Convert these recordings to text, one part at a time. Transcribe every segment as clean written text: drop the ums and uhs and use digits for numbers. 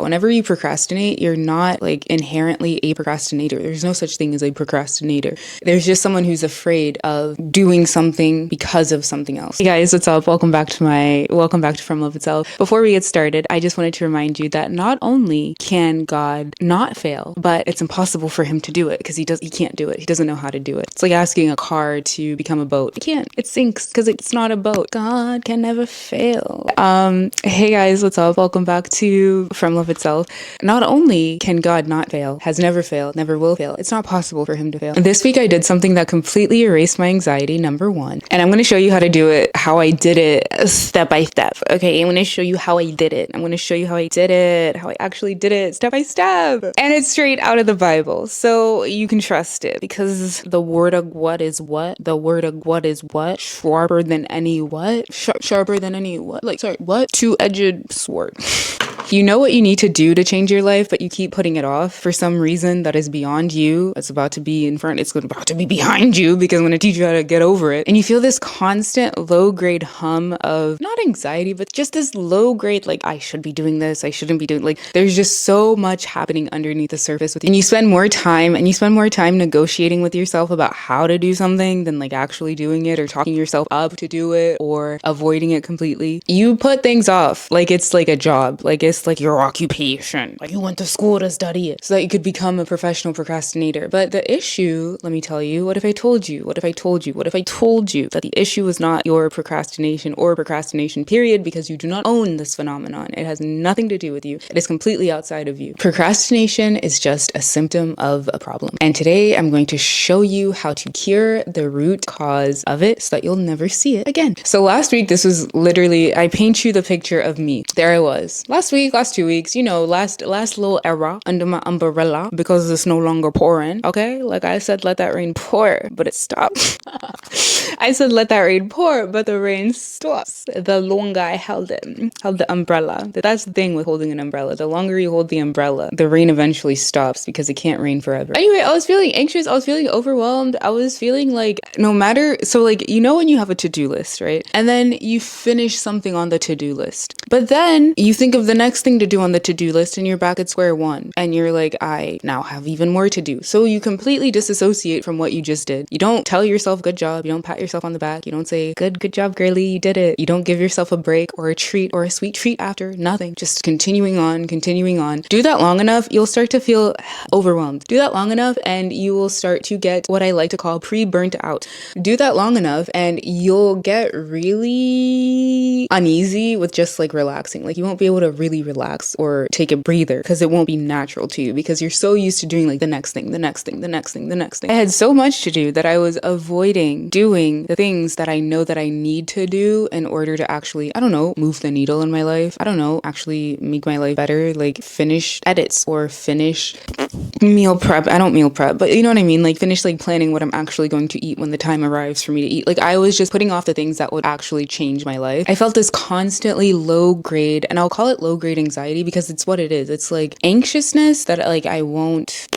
Whenever you procrastinate, you're not like inherently a procrastinator. There's no such thing as a procrastinator. There's just someone who's afraid of doing something because of something else. Hey guys, what's up? Welcome back to From Love Itself. Before we get started, I just wanted to remind you that not only can God not fail, but it's impossible for him to do it because he can't do it. He doesn't know how to do it. It's like asking a car to become a boat. It can't. It sinks because it's not a boat. God can never fail. Hey guys, what's up? Welcome back to From Love Itself. Not only can God not fail, has never failed, never will fail, it's not possible for him to fail. And this week I did something that completely erased my anxiety, number one. And I'm going to show you how to do it, how I did it step by step. Okay, I'm going to show you how I did it. I'm going to show you how I did it, how I actually did it step by step. And it's straight out of the Bible. So you can trust it because the word of what is what? The word of what is what? Sharper than any what? Sharper than any what? Like, sorry, what? Two-edged sword. You know what you need to do to change your life, but you keep putting it off for some reason that is beyond you. It's about to be in front. It's about to be behind you because I'm going to teach you how to get over it. And you feel this constant low-grade hum of not anxiety, but just this low-grade, like, I should be doing this. I shouldn't be doing, like, there's just so much happening underneath the surface with you. And you spend more time negotiating with yourself about how to do something than like actually doing it or talking yourself up to do it or avoiding it completely. You put things off like it's like a job, like it's like your occupation, like you went to school to study it so that you could become a professional procrastinator. But the issue, let me tell you, what if I told you that the issue is not your procrastination or procrastination period, because you do not own this phenomenon. It has nothing to do with you. It is completely outside of you. Procrastination is just a symptom of a problem. And today I'm going to show you how to cure the root cause of it so that you'll never see it again. So last week, this was literally, I paint you the picture of me. There I was. Last 2 weeks, you know, last little era under my umbrella because it's no longer pouring. Okay? Like I said, let that rain pour, but it stopped. I said, let that rain pour, but the rain stops. The longer I held the umbrella. That's the thing with holding an umbrella. The longer you hold the umbrella, the rain eventually stops because it can't rain forever. Anyway, I was feeling anxious. I was feeling overwhelmed. I was feeling like so like, you know, when you have a to-do list, right? And then you finish something on the to-do list, but then you think of the next thing to do on the to-do list and you're back at square one and you're like, I now have even more to do. So you completely disassociate from what you just did. You don't tell yourself good job. You don't pat yourself on the back. You don't say good job, girly, you did it. You don't give yourself a break or a treat or a sweet treat after. Nothing. Just continuing on. Do that long enough, you'll start to feel overwhelmed. Do that long enough and you will start to get what I like to call pre-burnt out. Do that long enough and you'll get really uneasy with just like relaxing. Like you won't be able to really relax or take a breather because it won't be natural to you because you're so used to doing like the next thing. I had so much to do that I was avoiding doing the things that I know that I need to do in order to actually, I don't know, move the needle in my life. I don't know, actually make my life better, like finish edits or finish meal prep. I don't meal prep, but you know what I mean? Like finish like planning what I'm actually going to eat when the time arrives for me to eat. Like I was just putting off the things that would actually change my life. I felt this constantly low grade, and I'll call it low grade anxiety because it's what it is. It's like anxiousness that like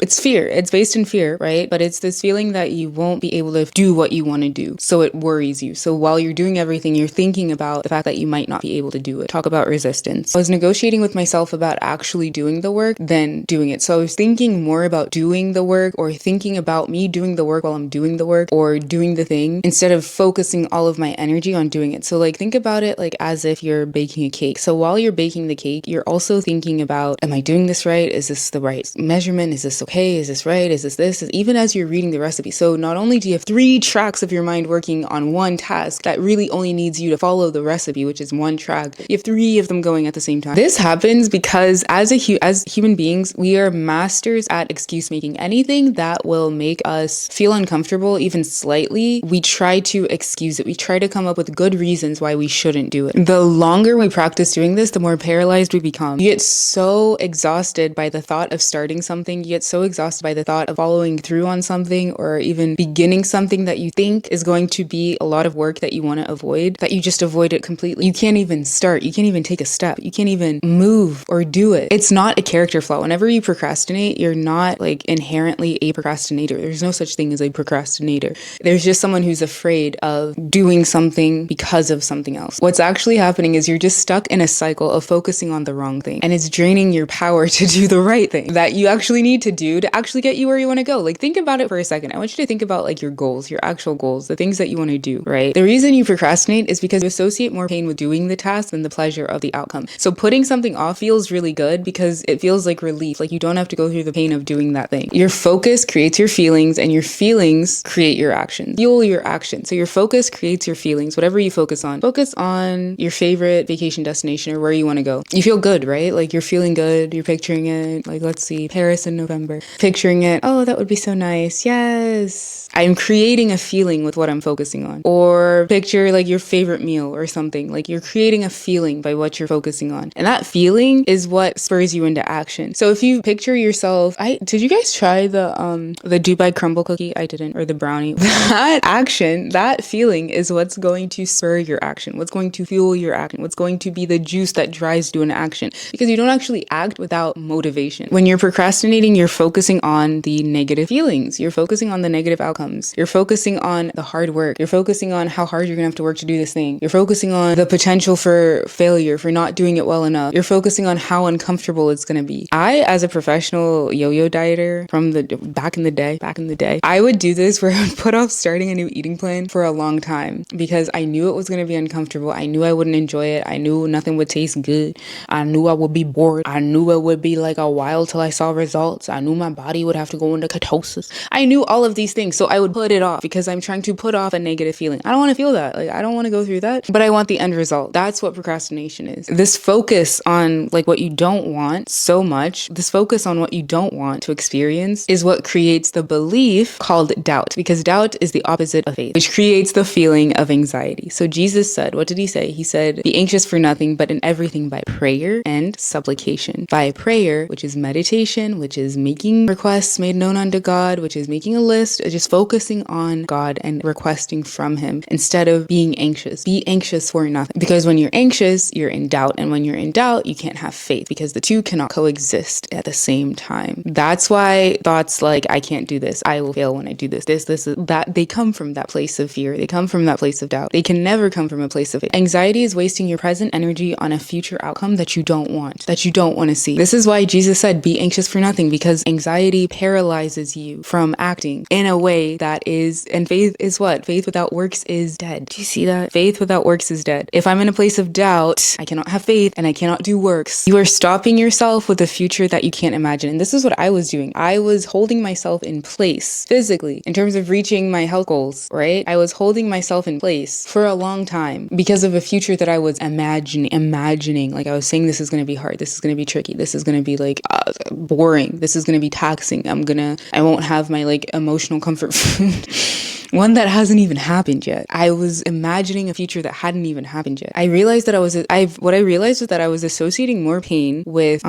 it's fear. It's based in fear, right? But it's this feeling that you won't be able to do what you want to do. So it worries you. So while you're doing everything, you're thinking about the fact that you might not be able to do it. Talk about resistance. I was negotiating with myself about actually doing the work than doing it. So I was thinking more about doing the work or thinking about me doing the work while I'm doing the work or doing the thing instead of focusing all of my energy on doing it. So like think about it like as if you're baking a cake. So while you're baking the cake, you're also thinking about, am I doing this right? Is this the right measurement? Is this okay? Is this right? Is this? Even as you're reading the recipe. So not only do you have 3 tracks of your mind working on one task that really only needs you to follow the recipe, which is one track, you have 3 of them going at the same time. This happens because as human beings, we are masters at excuse making. Anything that will make us feel uncomfortable, even slightly, we try to excuse it. We try to come up with good reasons why we shouldn't do it. The longer we practice doing this, the more paralyzed we become. You get so exhausted by the thought of starting something. You get so exhausted by the thought of following through on something or even beginning something that you think is going to be a lot of work that you want to avoid, that you just avoid it completely. You can't even start. You can't even take a step. You can't even move or do it. It's not a character flaw. Whenever you procrastinate, you're not like inherently a procrastinator. There's no such thing as a procrastinator. There's just someone who's afraid of doing something because of something else. What's actually happening is you're just stuck in a cycle of focusing on the wrong thing. And it's draining your power to do the right thing that you actually need to do to actually get you where you want to go. Like, think about it for a second. I want you to think about like your goals, your actual goals, the things that you want to do, right? The reason you procrastinate is because you associate more pain with doing the task than the pleasure of the outcome. So putting something off feels really good because it feels like relief. Like, you don't have to go through the pain of doing that thing. Your focus creates your feelings, and your feelings create your actions. Fuel your action. So your focus creates your feelings. Whatever you focus on your favorite vacation destination or where you want to go. You feel good, right? Like, you're feeling good. You're picturing it. Like, let's see, Paris in November. Picturing it. Oh, that would be so nice. Yes. I'm creating a feeling with what I'm focusing on. Or picture like your favorite meal or something. Like, you're creating a feeling by what you're focusing on. And that feeling is what spurs you into action. So if you picture yourself, did you guys try the Dubai crumble cookie? I didn't. Or the brownie. That action, that feeling is what's going to spur your action. What's going to fuel your action. What's going to be the juice that drives you into action. Because you don't actually act without motivation. When you're procrastinating, you're focusing on the negative feelings. You're focusing on the negative outcomes. You're focusing on the hard work. You're focusing on how hard you're gonna have to work to do this thing. You're focusing on the potential for failure, for not doing it well enough. You're focusing on how uncomfortable it's gonna be. I, as a professional yo-yo dieter from the back in the day, I would do this where I would put off starting a new eating plan for a long time because I knew it was gonna be uncomfortable. I knew I wouldn't enjoy it. I knew nothing would taste good. I knew I would be bored. I knew it would be like a while till I saw results. I knew my body would have to go into ketosis. I knew all of these things, so I would put it off because I'm trying to put off a negative feeling. I don't want to feel that. Like, I don't want to go through that, but I want the end result. That's what procrastination is. This focus on like what you don't want so much, this focus on what you don't want to experience is what creates the belief called doubt, because doubt is the opposite of faith, which creates the feeling of anxiety. So Jesus said, what did he say? He said, be anxious for nothing, but in everything by prayer and supplication. By prayer, which is meditation, which is making requests made known unto God, which is making a list, just focusing on God and requesting from him instead of being anxious. Be anxious for nothing. Because when you're anxious, you're in doubt. And when you're in doubt, you can't have faith because the two cannot coexist at the same time. That's why thoughts like, I can't do this, I will fail when I do this, that, they come from that place of fear. They come from that place of doubt. They can never come from a place of faith. Anxiety is wasting your present energy on a future outcome that you don't want to see. This is why Jesus said, be anxious for nothing, because anxiety paralyzes you from acting in a way that is, and faith is what? Faith without works is dead. Do you see that? Faith without works is dead. If I'm in a place of doubt, I cannot have faith and I cannot do works. You are stopping yourself with a future that you can't imagine. And this is what I was doing. I was holding myself in place physically in terms of reaching my health goals, right? I was holding myself in place for a long time because of a future that I was imagining. Like, I was saying, this is going to be hard. This is going to be tricky. This is going to be like boring. This is going to be taxing. I won't have my like emotional comfort food. One that hasn't even happened yet. I was imagining a future that hadn't even happened yet. I realized that I realized was that I was associating more pain with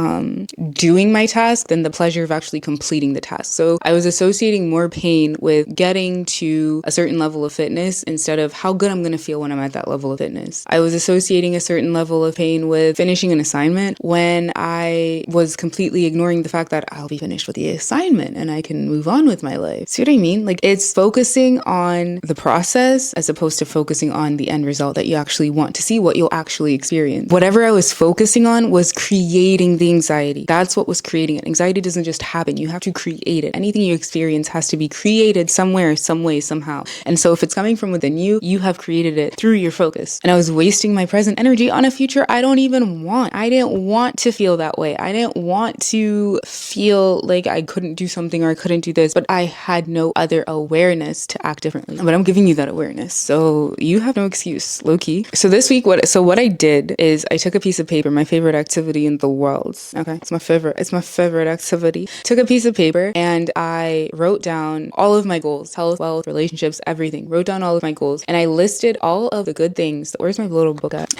doing my task than the pleasure of actually completing the task. So I was associating more pain with getting to a certain level of fitness instead of how good I'm going to feel when I'm at that level of fitness. I was associating a certain level of pain with finishing an assignment when I was completely ignoring the fact that I'll be finished with the assignment and I can move on with my life. See what I mean? Like, it's focusing on the process as opposed to focusing on the end result that you actually want to see, what you'll actually experience. Whatever I was focusing on was creating the anxiety. That's what was creating it. Anxiety doesn't just happen. You have to create it. Anything you experience has to be created somewhere, some way, somehow. And so if it's coming from within you, you have created it through your focus. And I was wasting my present energy on a future I don't even want. I didn't want to feel that way. I didn't want to feel like I couldn't do something or I couldn't do this, but I had no other awareness to act differently. But I'm giving you that awareness. So you have no excuse, low key. So this week, what I did is I took a piece of paper, my favorite activity in the world. Okay. It's my favorite activity. Took a piece of paper and I wrote down all of my goals, health, wealth, relationships, everything. Wrote down all of my goals and I listed all of the good things. Where's my little book at?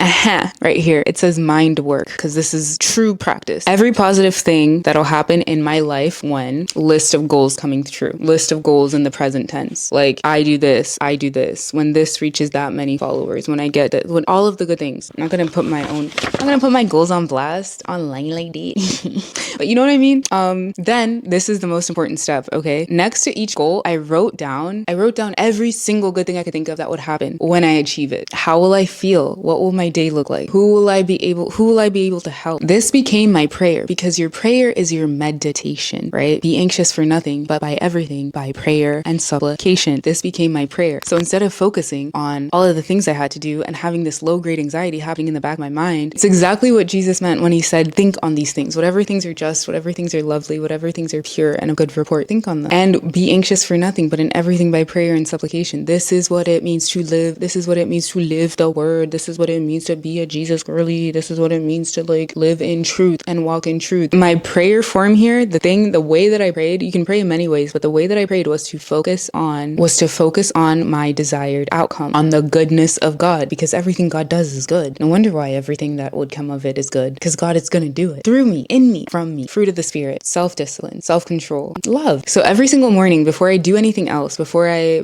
Right here. It says mind work, because this is true practice. Every positive thing that'll happen in my life when list of goals coming true, list of goals in the present tense. Like, I do this, I do this. When this reaches that many followers, when I get that, when all of the good things, I'm not gonna put my goals on blast online like that. But you know what I mean? Then this is the most important step, okay? Next to each goal, I wrote down every single good thing I could think of that would happen when I achieve it. How will I feel? What will my day look like? Who will I be able to help? This became my prayer, because your prayer is your meditation, right? Be anxious for nothing, but by everything, by prayer and supplication. This became my prayer. So instead of focusing on all of the things I had to do and having this low grade anxiety happening in the back of my mind, it's exactly what Jesus meant when he said, think on these things. Whatever things are just, whatever things are lovely, whatever things are pure and of good report, think on them. And be anxious for nothing, but in everything by prayer and supplication. This is what it means to live. This is what it means to live the word. This is what it means to be a Jesus girly. This is what it means to live in truth and walk in truth. My prayer form here, the way that I prayed, you can pray in many ways, but the way that I prayed was to focus on my desired outcome, on the goodness of God, because everything God does is good. No wonder why everything that would come of it is good, because God is going to do it through me, in me, from me. Fruit of the Spirit, self-discipline, self-control, love. So every single morning, before I do anything else, before I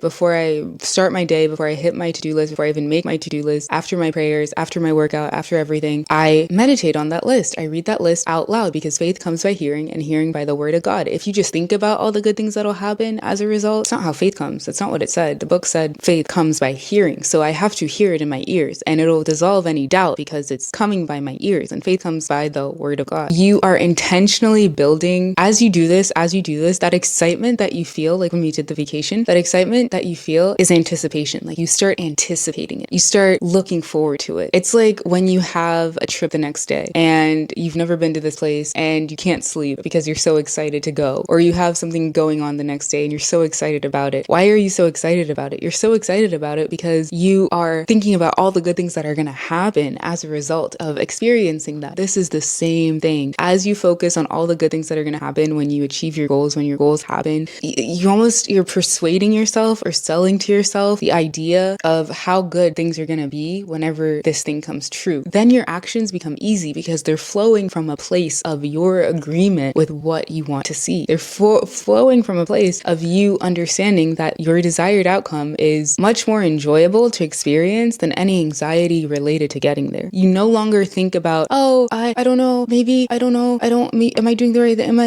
start my day, before I hit my to-do list, before I even make my to-do list, after my prayers, after my workout, after everything, I meditate on that list. I read that list out loud, because faith comes by hearing and hearing by the word of God. If you just think about all the good things that'll happen as a result, it's not how faith comes. That's not what it said. The book said faith comes by hearing. So I have to hear it in my ears, and it'll dissolve any doubt because it's coming by my ears, and faith comes by the word of God. You are intentionally building, as you do this, that excitement that you feel, like when we did the vacation, that excitement that you feel is anticipation. Like you start anticipating it. You start looking forward to it. It's like when you have a trip the next day and you've never been to this place and you can't sleep because you're so excited to go, or you have something going on the next day and you're so excited about it. Why are you so excited about it? You're so excited about it because you are thinking about all the good things that are going to happen as a result of experiencing that. This is the same thing. As you focus on all the good things that are going to happen when you achieve your goals, when your goals happen, you're persuading yourself or selling to yourself the idea of how good things are going to be whenever this thing comes true. Then your actions become easy because they're flowing from a place of your agreement with what you want to see. They're flowing from a place of you understanding that your desired outcome is much more enjoyable to experience than any anxiety related to getting there. You no longer think about, oh, I don't know, maybe, I don't know, am I doing the right thing?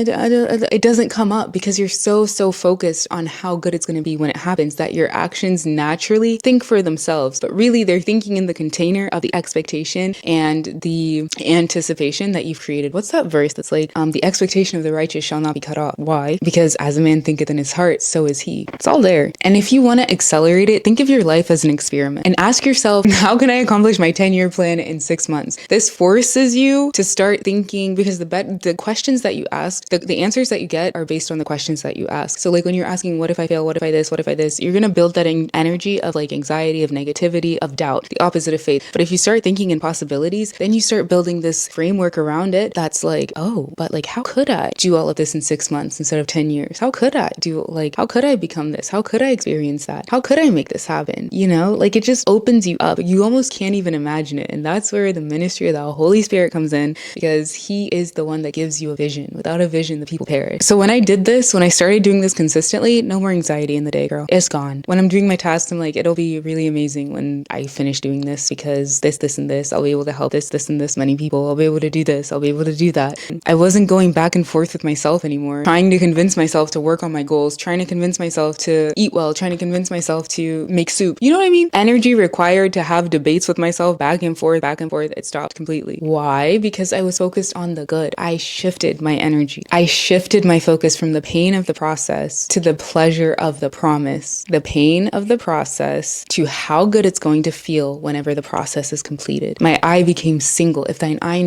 It doesn't come up because you're so focused on how good it's going to be when it happens that your actions naturally think for themselves, but really they're thinking in the container of the expectation and the anticipation that you've created. What's that verse that's like, the expectation of the righteous shall not be cut off? Why? Because as a man thinketh in his heart, so is he. It's all there. And if you want to accelerate it, think of your life as an experiment and ask yourself, how can I accomplish my 10-year plan in 6 months? This forces you to start thinking, because the questions that you ask, the answers that you get are based on the questions that you ask. So like when you're asking, what if I fail? What if I this? You're going to build that energy of like anxiety, of negativity, of doubt, the opposite of faith. But if you start thinking in possibilities, then you start building this framework around it that's like, oh, but like, how could I do all of this in 6 months instead of 10 years? How could I become this? How could I experience that? How could I make this happen? You know, like it just opens you up. You almost can't even imagine it. And that's where the ministry of the Holy Spirit comes in, because he is the one that gives you a vision. Without a vision, the people perish. So when I started doing this consistently, no more anxiety in the day, girl. It's gone. When I'm doing my tasks, I'm like, it'll be really amazing when I finish doing this, because this, and this, I'll be able to help this, and this many people. I'll be able to do this. I'll be able to do that. I wasn't going back and forth with myself anymore, trying to convince myself to work on my goals, trying to convince myself to eat well, trying to convince myself to make soup. You know what I mean? Energy required to have debates with myself back and forth. It stopped completely. Why? Because I was focused on the good. I shifted my energy. I shifted my focus from the pain of the process to the pleasure of the promise. The pain of the process to how good it's going to feel whenever the process is completed. My eye became single. If thine eye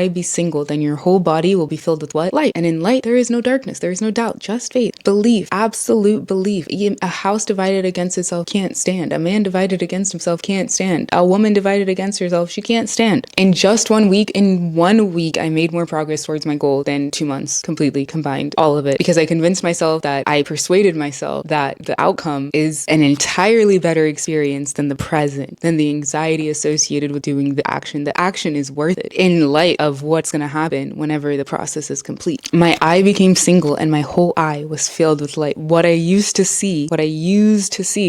be single, then your whole body will be filled with what? Light. And in light, there is no darkness. There is no doubt. Just faith. Belief. Absolute belief. A house divided against itself can't stand. A man divided against himself can't stand. A woman divided against herself, she can't stand. In 1 week, I made more progress towards my goal than 2 months completely combined. All of it. Because I convinced myself I persuaded myself that the outcome is an entirely better experience than the present, than the anxiety associated with doing the action. The action is worth it in light of what's going to happen whenever the process is complete. My eye became single and my whole eye was filled with light. What I used to see,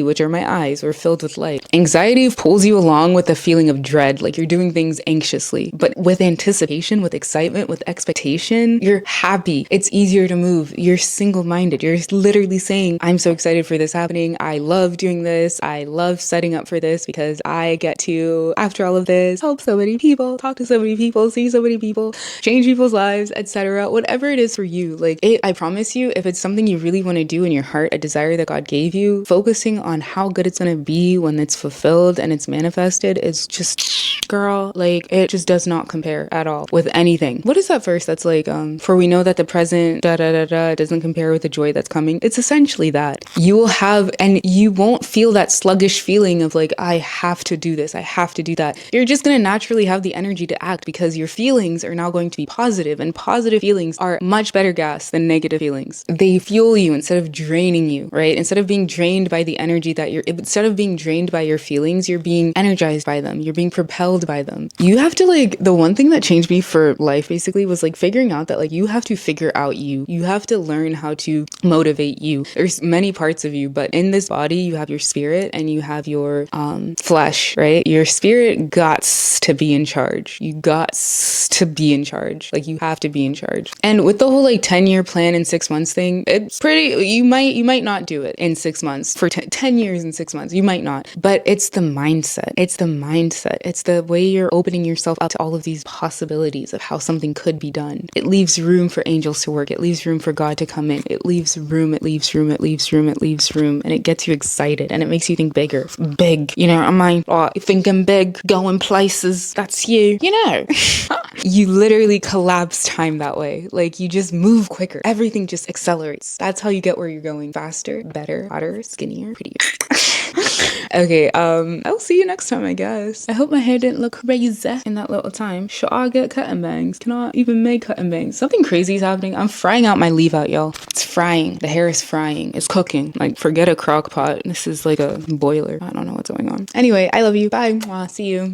which are my eyes, were filled with light. Anxiety pulls you along with a feeling of dread, like you're doing things anxiously, but with anticipation, with excitement, with expectation, you're happy. It's easier to move. You're single-minded. You're literally saying, I'm so excited for this happening. I love doing this. I love setting up for this because I get to, after all of this, help so many people, talk to so many people, see so many people, change people's lives, etc. Whatever it is for you, like I promise you, if it's something you really want to do in your heart, a desire that God gave you, focusing on how good it's going to be when it's fulfilled and it's manifested is just, girl, like it just does not compare at all with anything. What is that verse that's like, for we know that the present doesn't compare with the joy that's coming? It's essentially that. You will have, and you won't feel that sluggish feeling of like, I have to do this, I have to do that. You're just going to naturally have the energy to act because your feelings are now going to be positive, and positive feelings are much better gas than negative feelings. They fuel you instead of draining you, right? Instead of being drained by the energy that instead of being drained by your feelings, you're being energized by them. You're being propelled by them. You have to like, the one thing that changed me for life basically was like figuring out that like you have to figure out you. You have to learn how to motivate you. There's many parts of you, but in this body, you have your spirit and you have your flesh, right? Your spirit gots to be in charge. You gots to be in charge. Like you have to be in charge. And with the whole like 10-year plan in 6 months thing, it's pretty, you might not do it in 6 months for 10 years in 6 months. You might not, but it's the mindset. It's the mindset. It's the way you're opening yourself up to all of these possibilities of how something could be done. It leaves room for angels to work. It leaves room for God to come in. It leaves room, it leaves room, it leaves room, it leaves room. And it gets you excited and it makes you think bigger. Big. You know, I mind thinking big, going places. That's you. You know. You literally collapse time that way. Like you just move quicker. Everything just accelerates. That's how you get where you're going. Faster, better, hotter, skinnier, prettier. Okay, I'll see you next time, I guess. I hope my hair didn't look crazy in that little time. Should I get cut and bangs? Can I even make cut and bangs? Something crazy is happening. I'm frying out my leave out, y'all. It's frying. The hair is frying. It's cooking. Like, forget a crock pot. This is like a boiler. I don't know what's going on. Anyway, I love you. Bye. Mwah. See you.